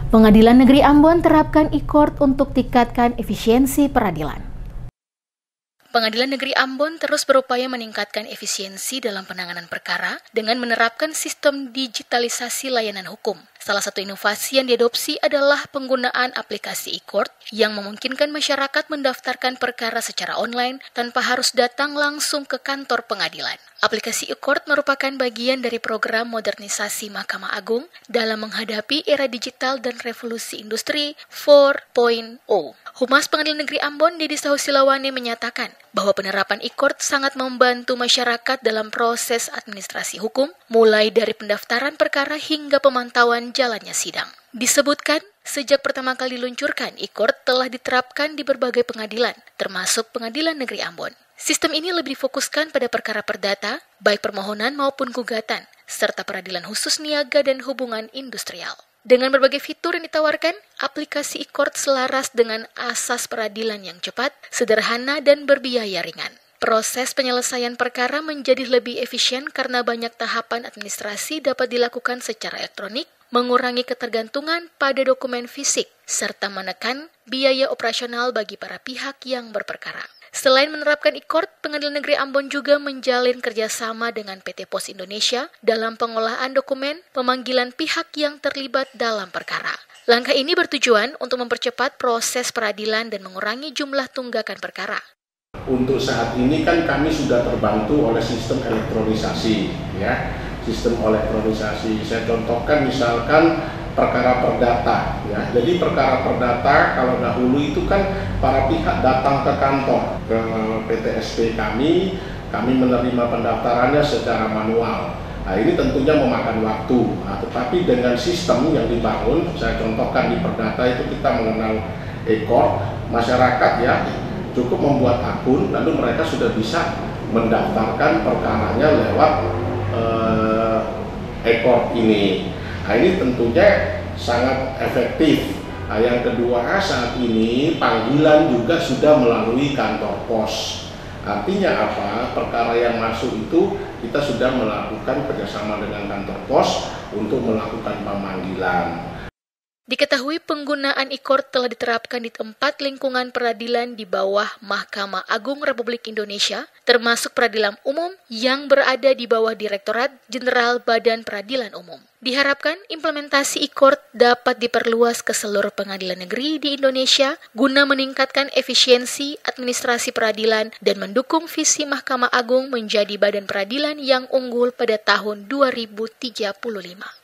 Pengadilan Negeri Ambon terapkan e-court untuk tingkatkan efisiensi peradilan. Pengadilan Negeri Ambon terus berupaya meningkatkan efisiensi dalam penanganan perkara dengan menerapkan sistem digitalisasi layanan hukum. Salah satu inovasi yang diadopsi adalah penggunaan aplikasi e-court yang memungkinkan masyarakat mendaftarkan perkara secara online tanpa harus datang langsung ke kantor pengadilan. Aplikasi e-court merupakan bagian dari program modernisasi Mahkamah Agung dalam menghadapi era digital dan revolusi industri 4.0. Humas Pengadilan Negeri Ambon, Didi Sahusilawani, menyatakan bahwa penerapan e-court sangat membantu masyarakat dalam proses administrasi hukum, mulai dari pendaftaran perkara hingga pemantauan jalannya sidang. Disebutkan, sejak pertama kali diluncurkan, e-court telah diterapkan di berbagai pengadilan, termasuk Pengadilan Negeri Ambon. Sistem ini lebih difokuskan pada perkara perdata, baik permohonan maupun gugatan, serta peradilan khusus niaga dan hubungan industrial. Dengan berbagai fitur yang ditawarkan, aplikasi e-court selaras dengan asas peradilan yang cepat, sederhana, dan berbiaya ringan. Proses penyelesaian perkara menjadi lebih efisien karena banyak tahapan administrasi dapat dilakukan secara elektronik, mengurangi ketergantungan pada dokumen fisik, serta menekan biaya operasional bagi para pihak yang berperkara. Selain menerapkan e-court, Pengadilan Negeri Ambon juga menjalin kerjasama dengan PT Pos Indonesia dalam pengolahan dokumen pemanggilan pihak yang terlibat dalam perkara. Langkah ini bertujuan untuk mempercepat proses peradilan dan mengurangi jumlah tunggakan perkara. Untuk saat ini kan kami sudah terbantu oleh sistem elektronisasi, ya. Sistem elektronisasi. Saya contohkan misalkan perkara perdata, ya. Jadi perkara perdata kalau dahulu itu kan para pihak datang ke kantor, ke PTSP kami menerima pendaftarannya secara manual. Nah, ini tentunya memakan waktu. Nah, tetapi dengan sistem yang dibangun, saya contohkan di perdata itu kita mengenal e-court, masyarakat ya cukup membuat akun, lalu mereka sudah bisa mendaftarkan perkaranya lewat e-court ini. Nah, ini tentunya sangat efektif. Nah, yang kedua, saat ini panggilan juga sudah melalui kantor pos. Artinya apa? Perkara yang masuk itu kita sudah melakukan kerjasama dengan kantor pos untuk melakukan pemanggilan. Diketahui penggunaan e-court telah diterapkan di 4 lingkungan peradilan di bawah Mahkamah Agung Republik Indonesia, termasuk peradilan umum yang berada di bawah Direktorat Jenderal Badan Peradilan Umum. Diharapkan implementasi e-court dapat diperluas ke seluruh pengadilan negeri di Indonesia guna meningkatkan efisiensi administrasi peradilan dan mendukung visi Mahkamah Agung menjadi badan peradilan yang unggul pada tahun 2035.